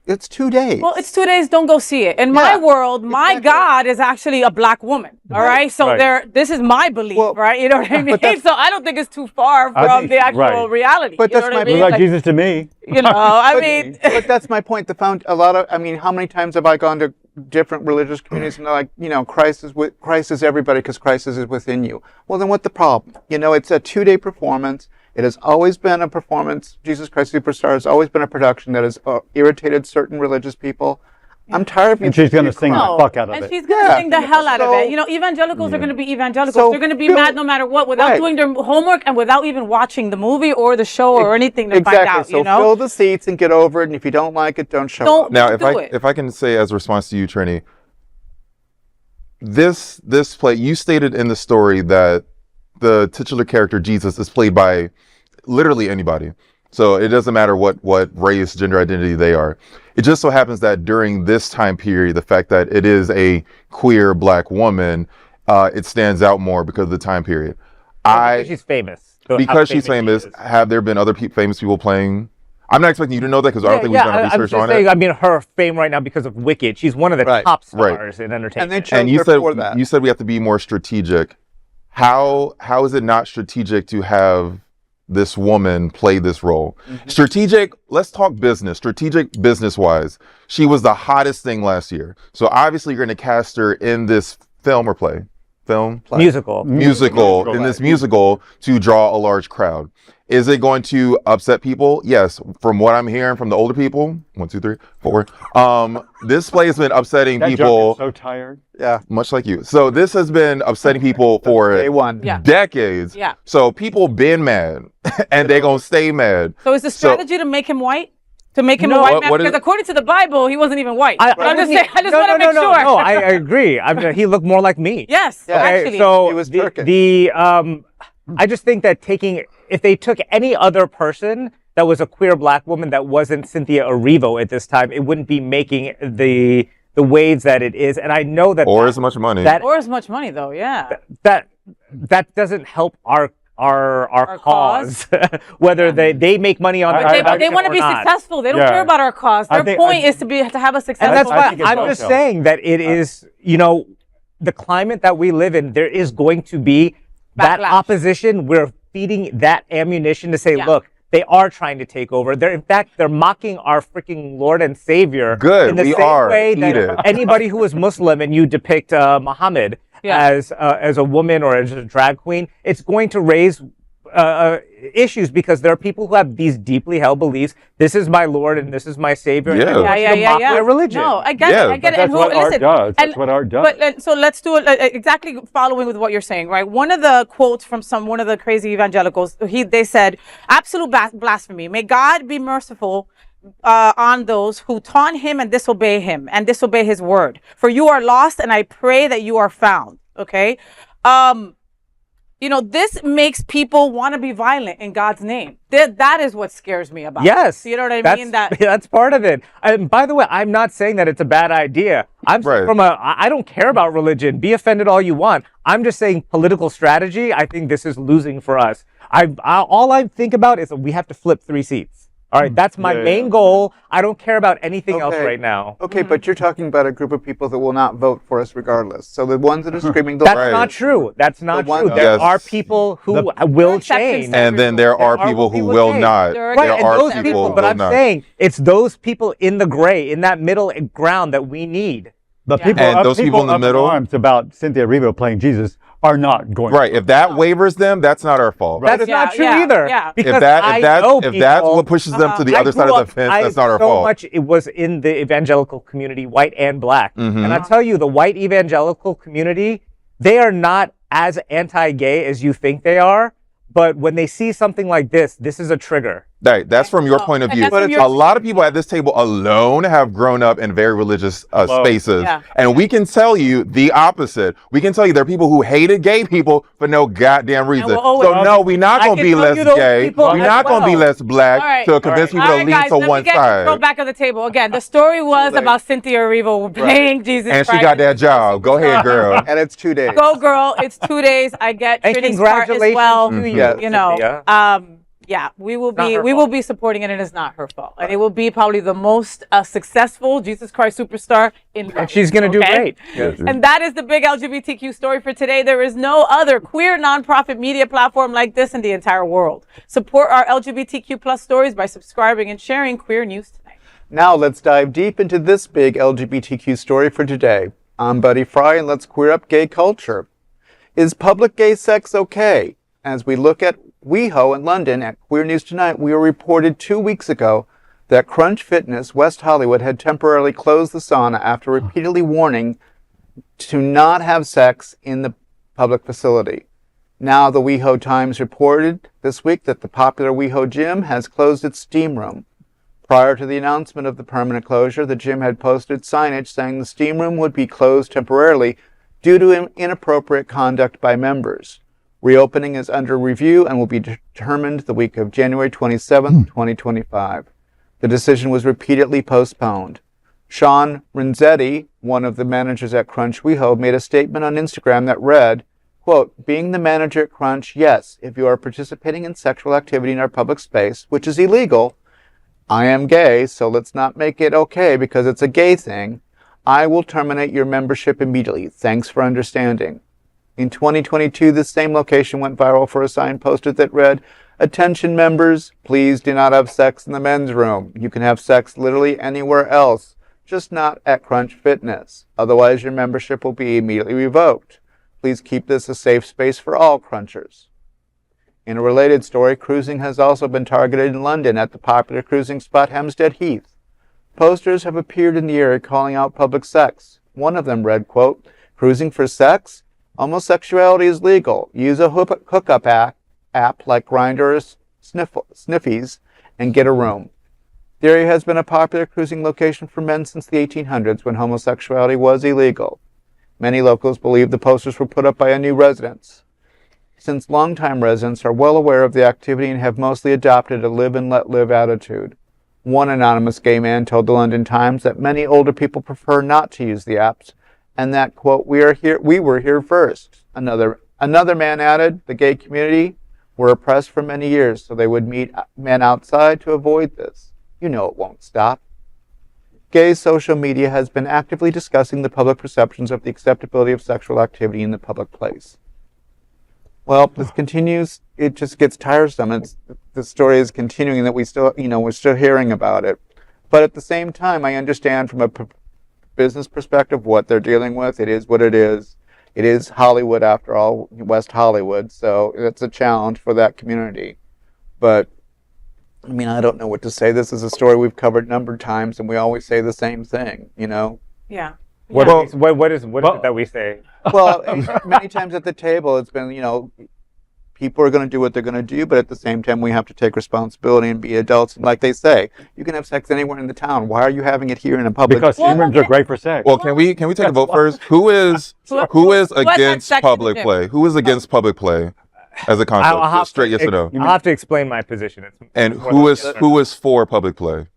days. Well, it's 2 days. Don't go see it. In my world, my God is actually a black woman. All right. So this is my belief, right? You know what I mean? So I don't think it's too far from the actual reality. But that's my point. Like Jesus to me. I mean. But that's my point. How many times have I gone to different religious communities and they're like, Christ is everybody because Christ is within you. Well, then what's the problem? It's a 2-day performance. It has always been a performance. Jesus Christ Superstar has always been a production that has irritated certain religious people. I'm tired of. And she's going to sing the fuck out of it. And she's going to sing the hell out of it. Evangelicals are going to be evangelicals. They're going to be mad no matter what, without doing their homework and without even watching the movie or the show or anything to find out. So fill the seats and get over it. And if you don't like it, don't show up. Now, if I can say as a response to you, Trini, this play, you stated in the story that the titular character Jesus is played by literally anybody. So it doesn't matter what race, gender identity they are. It just so happens that during this time period, the fact that it is a queer black woman, it stands out more because of the time period. Because she's famous. Because she's famous, have there been other famous people playing? I'm not expecting you to know that because I don't think we've done research on it. I mean, her fame right now because of Wicked. She's one of the top stars in entertainment. And you said we have to be more strategic. How is it not strategic to have this woman play this role? Strategic, let's talk business. Strategic business-wise. She was the hottest thing last year. So obviously you're going to cast her in this film or play. Musical in this musical to draw a large crowd. Is it going to upset people? Yes. From what I'm hearing from the older people, 1, 2, 3, 4. This play has been upsetting people. So tired. Yeah. Much like you. So this has been upsetting people for decades. Yeah. So people been mad and they're going to stay mad. So is the strategy to make him white? To make him a white man? Because according to the Bible, he wasn't even white. I just want to make sure. No, I agree. He looked more like me. Yes, actually. So he was Turkish. I just think that if they took any other person that was a queer black woman that wasn't Cynthia Erivo at this time, it wouldn't be making the waves that it is. And I know that as much money. Or as much money, though. Yeah. That doesn't help our cause. Whether they make money on but they want to be successful. They don't care about our cause. Their point is to have a successful. And that's why I'm just saying that it is, the climate that we live in, there is going to be that opposition. We're feeding that ammunition to say, look, they are trying to take over. They're mocking our freaking Lord and Savior. Good, in the same way that anybody who is Muslim and you depict Muhammad as a woman or as a drag queen, it's going to raise issues because there are people who have these deeply held beliefs. This is my Lord and this is my Savior. Their religion. No, I get it. That's what art does. That's what art does. But so let's do it exactly following with what you're saying, right? One of the quotes from one of the crazy evangelicals, they said, "Absolute blasphemy. May God be merciful on those who taunt him and disobey his word. For you are lost, and I pray that you are found." Okay. this makes people want to be violent in God's name. That is what scares me about Yes. it. You know what I mean? That's part of it. And by the way, I'm not saying that it's a bad idea. I don't care about religion. Be offended all you want. I'm just saying political strategy. I think this is losing for us. All I think about is that we have to flip 3 seats. All right, that's my main goal. I don't care about anything else right now. Okay, but you're talking about a group of people that will not vote for us regardless. So the ones that are screaming, that's not true. That's not true. There are people who will change, and then there are people who will not. There are people who but will I'm not. saying it's those people in the gray, in that middle ground that we need. The people, those people in the middle, arms about Cynthia Erivo playing Jesus are not going. Right. If that wavers them, that's not our fault. That's not true either. Yeah. Because if that's what pushes them to the other side of the fence, that's not our fault. So much it was in the evangelical community, white and black. Mm-hmm. And I tell you, the white evangelical community, they are not as anti-gay as you think they are. But when they see something like this is a trigger. Right, that's from your point of view. But a lot of people at this table alone have grown up in very religious spaces. Yeah. And we can tell you the opposite. We can tell you there are people who hated gay people for no goddamn reason. So no, we're not going to be less gay. We're not going to be less black to convince people to lean to one side. Go back of the table. Again, the story was about Cynthia Erivo playing Jesus and Christ. She got that job. Go ahead, girl. And it's 2 days. Go, girl. It's 2 days. I get Trini's part as well. To you. Yeah, we will be supporting it, and it's not her fault. And it will be probably the most successful Jesus Christ superstar in and she's going to do great. Yes. And that is the big LGBTQ story for today. There is no other queer nonprofit media platform like this in the entire world. Support our LGBTQ plus stories by subscribing and sharing queer news tonight. Now let's dive deep into this big LGBTQ story for today. I'm Buddy Frey, and let's queer up gay culture. Is public gay sex okay? As we look at WeHo in London at Queer News Tonight, we were reported 2 weeks ago that Crunch Fitness West Hollywood had temporarily closed the sauna after repeatedly warning to not have sex in the public facility. Now the WeHo Times reported this week that the popular WeHo gym has closed its steam room. Prior to the announcement of the permanent closure, the gym had posted signage saying the steam room would be closed temporarily due to inappropriate conduct by members. Reopening is under review and will be determined the week of January 27, 2025. The decision was repeatedly postponed. Sean Renzetti, one of the managers at Crunch WeHo, made a statement on Instagram that read, quote, "Being the manager at Crunch, yes, if you are participating in sexual activity in our public space, which is illegal, I am gay, so let's not make it okay because it's a gay thing, I will terminate your membership immediately. Thanks for understanding." In 2022, this same location went viral for a sign posted that read, "Attention members, please do not have sex in the men's room. You can have sex literally anywhere else, just not at Crunch Fitness. Otherwise, your membership will be immediately revoked. Please keep this a safe space for all Crunchers." In a related story, cruising has also been targeted in London at the popular cruising spot Hampstead Heath. Posters have appeared in the area calling out public sex. One of them read, quote, "Cruising for sex? Homosexuality is legal. Use a hookup app like Grindr or Sniffies and get a room." The area has been a popular cruising location for men since the 1800s when homosexuality was illegal. Many locals believe the posters were put up by a new residents, since longtime residents are well aware of the activity and have mostly adopted a live and let live attitude. One anonymous gay man told the London Times that many older people prefer not to use the apps, and that, quote, we were here first. Another man added, the gay community were oppressed for many years, so they would meet men outside to avoid this. You know it won't stop. Gay social media has been actively discussing the public perceptions of the acceptability of sexual activity in the public place. Well, this continues. It just gets tiresome. The story is continuing that we're still hearing about it. But at the same time, I understand from a business perspective what they're dealing with. It is what it is. It is Hollywood after all, West Hollywood. So it's a challenge for that community. But I mean, I don't know what to say. This is a story we've covered a number of times, and we always say the same thing, you know? Yeah. What is it that we say? Well, many times at the table, it's been, people are going to do what they're going to do, but at the same time, we have to take responsibility and be adults. And like they say, you can have sex anywhere in the town. Why are you having it here in a public? Because steam rooms are great for sex. Well, can we take a vote first? Who is against public play? Who is against public play? as a concept? Just straight yes or no. I'll have to explain my position. And who is for public play?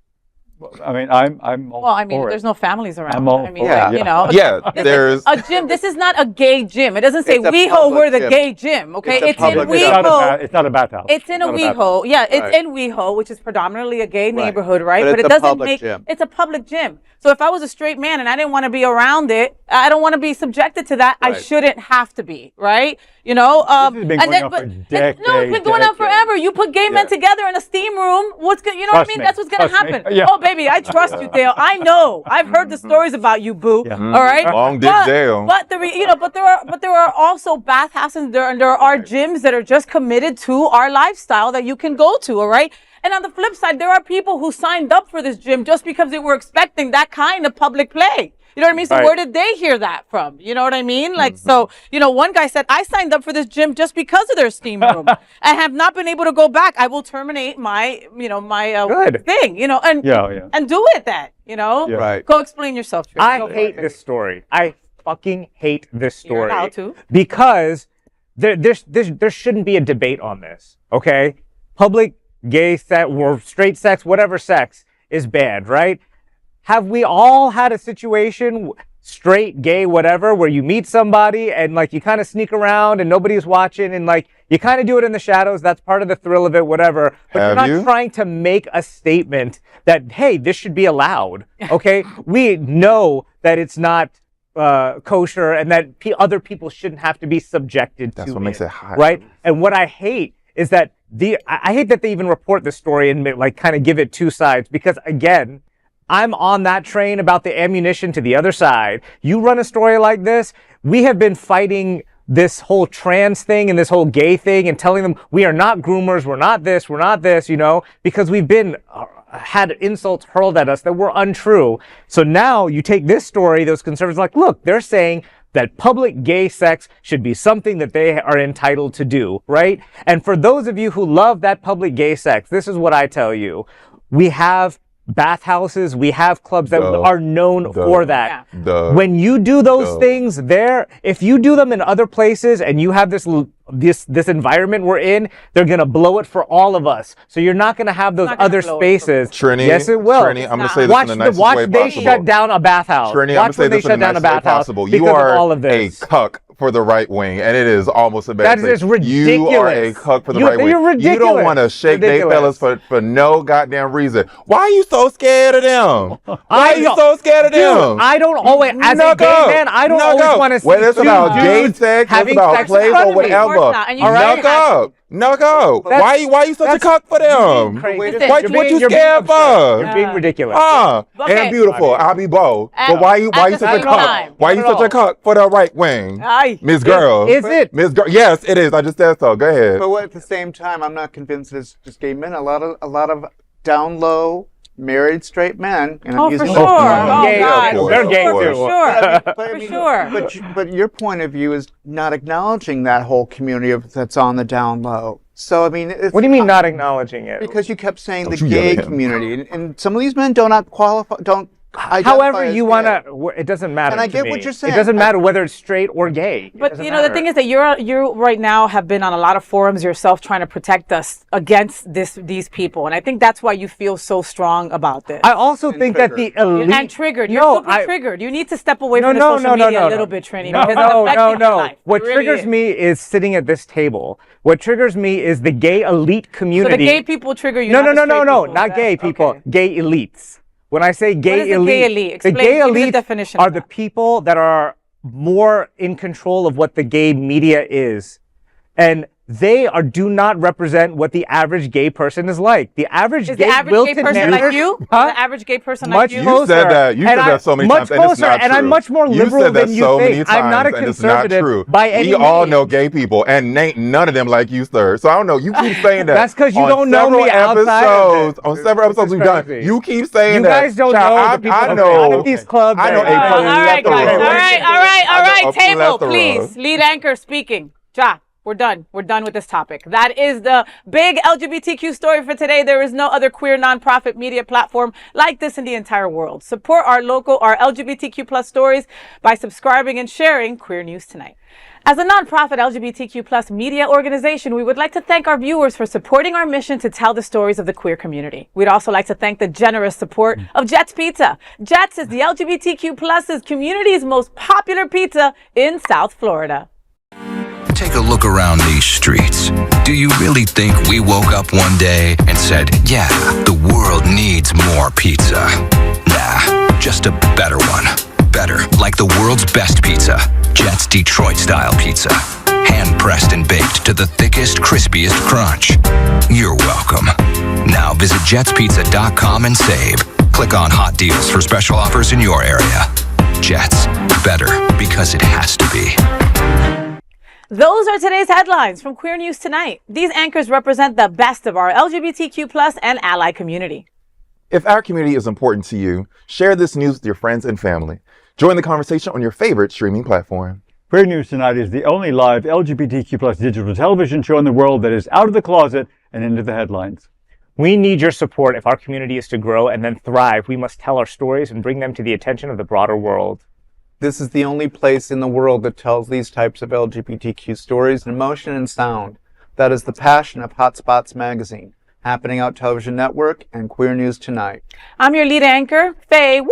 I mean, I'm all Well, I mean, for it. there's no families around. I'm all I mean, for it, you know. Yeah, this there's is a gym. This is not a gay gym. It doesn't say It's a WeHo, public we're the gym. gay gym. Okay, It's a it's in public gym. WeHo. It's not a bathhouse. It's in a Not a bathhouse. WeHo. Yeah, it's Right. in WeHo, which is predominantly a gay neighborhood, right? But it's it a doesn't public make gym. it's a public gym. So if I was a straight man and I didn't want to be around it, I don't want to be subjected to that. I Right. shouldn't have to be, right? You know, This has been going on for no, it's decades, been going on forever. You put gay men together in a steam room. What's good? You know what I Trust mean? me. That's what's gonna Trust me. happen. Yeah. Oh, baby, I trust you, Dale. I know. I've heard the stories about you, boo. Yeah. All right. Long dick Dale. But there are also bathhouses and there are gyms that are just committed to our lifestyle that you can go to. All right. And on the flip side, there are people who signed up for this gym just because they were expecting that kind of public play. You know what I mean? So Right. where did they hear that from? You know what I mean? Like, so, one guy said, I signed up for this gym just because of their steam room. I have not been able to go back. I will terminate my Good. thing, and do it then, Yeah. Right. Go explain yourself. Trini. I Go for hate it. this story. I fucking hate this You're story. allowed to. Because there shouldn't be a debate on this, okay? Public gay sex or straight sex, whatever sex, is banned, right? Have we all had a situation, straight, gay, whatever, where you meet somebody and like you kind of sneak around and nobody's watching and like you kind of do it in the shadows? That's part of the thrill of it, whatever. But you're not trying to make a statement that, hey, this should be allowed, okay? We know that it's not kosher and that other people shouldn't have to be subjected to it. That's what makes it hot. Right? And what I hate is that I hate that they even report the story and like kind of give it two sides, because again, I'm on that train about the ammunition to the other side. You run a story like this, we have been fighting this whole trans thing and this whole gay thing and telling them we are not groomers, we're not this, because we've been had insults hurled at us that were untrue. So now you take this story, those conservatives are like, look, they're saying that public gay sex should be something that they are entitled to do, right? And for those of you who love that public gay sex, this is what I tell you. We have bathhouses, we have clubs that are known for that. When you do those things there, if you do them in other places and you have this environment we're in, they're gonna blow it for all of us. So you're not gonna have those other spaces. Trini, yes, it will. Trini, I'm gonna say this in the nicest way watch possible. they shut down a bathhouse. Trini, I'm watch gonna say when they this in shut the down a nicest way bathhouse possible. because You are of all of this. a cuck for the right wing, and it is almost embarrassing. That is ridiculous. You are a cuck for the right wing. You're ridiculous. You don't want to shake they fellas for no goddamn reason. Why are you so scared of them? Why are you so scared of them? I don't always, as a gay man, I don't always want to see whether it's about gay dudes sex, it's having about sex plays in front or of me. whatever. All right? No go. Why you such a cuck for them? What you scared for? You're being ridiculous. And beautiful. I'll be bold. But why you such a cuck? Why you such a cuck for the right wing? Miss Girl. Is it? Miss Girl. Yes, it is. I just said so. Go ahead. But at the same time, I'm not convinced it's just gay men. A lot of down low married straight men. And Oh, I'm for using sure. gay, God. They're gay too. For sure. But your point of view is not acknowledging that whole community that's on the down low. So I mean, What do you mean not acknowledging it? Because you kept saying Don't the you yell gay at him. community, and some of these men do not qualify. Don't. However you want to, it doesn't matter. And I to get me. what you're saying. It doesn't matter whether it's straight or gay. But the thing is that you right now have been on a lot of forums yourself trying to protect us against these people, and I think that's why you feel so strong about this. I also think that the elite and triggered. You're super triggered. You need to step away from the social media a little bit, Trini. because it's affecting your life. What It really triggers is. me is sitting at this table. What triggers me is the gay elite So community. the gay people trigger you. No, not the straight people. not gay people. Gay elites. When I say gay is the elite, gay elite? the Explain- gay give me the elites definition are of the that. people that are more in control of what the gay media is. And they do not represent what the average gay person is like. The average Is gay the average Wilton gay person Manor- like you? Huh? Is the average gay person Much like you? You said that. You said that so many times, and it's closer, not and true. I'm much more liberal you said that than you so think. many times, I'm not a and it's not conservative true. by any We all means. know gay people, and ain't none of them like you, sir. So I don't know. You keep saying that. That's 'cause you on don't know me several outside of episodes, it. On several episodes This we've is done, crazy. you keep saying You that. guys don't Child, know the people I that know. run these clubs. I know a All right, guys. plethora. All right. I know a Table, plethora. please. Lead anchor speaking. Ja. We're done. We're done with this topic. That is the big LGBTQ story for today. There is no other queer nonprofit media platform like this in the entire world. Support our LGBTQ plus stories by subscribing and sharing Queer News Tonight. As a nonprofit LGBTQ plus media organization, we would like to thank our viewers for supporting our mission to tell the stories of the queer community. We'd also like to thank the generous support of Jets Pizza. Jets is the LGBTQ plus community's most popular pizza in South Florida. Take a look around these streets. Do you really think we woke up one day and said, yeah, the world needs more pizza? Nah, just a better one. Better, like the world's best pizza, Jet's Detroit-style pizza. Hand-pressed and baked to the thickest, crispiest crunch. You're welcome. Now visit jetspizza.com and save. Click on hot deals for special offers in your area. Jets, better because it has to be. Those are today's headlines from Queer News Tonight. These anchors represent the best of our LGBTQ plus and ally community. If our community is important to you, share this news with your friends and family. Join the conversation on your favorite streaming platform. Queer News Tonight is the only live LGBTQ plus digital television show in the world that is out of the closet and into the headlines. We need your support. If our community is to grow and then thrive, we must tell our stories and bring them to the attention of the broader world. This is the only place in the world that tells these types of LGBTQ stories in motion and sound. That is the passion of Hotspots Magazine, Happening Out Television Network, and Queer News Tonight. I'm your lead anchor, FayWhat,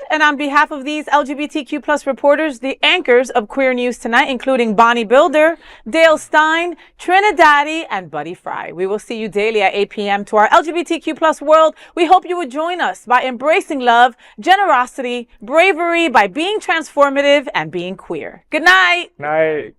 and on behalf of these LGBTQ plus reporters, the anchors of Queer News Tonight, including Bonnie Builder, Dale Stine, TriniDaddy, and Buddy Frey. We will see you daily at 8 p.m. to our LGBTQ plus world. We hope you would join us by embracing love, generosity, bravery, by being transformative and being queer. Good night. Night.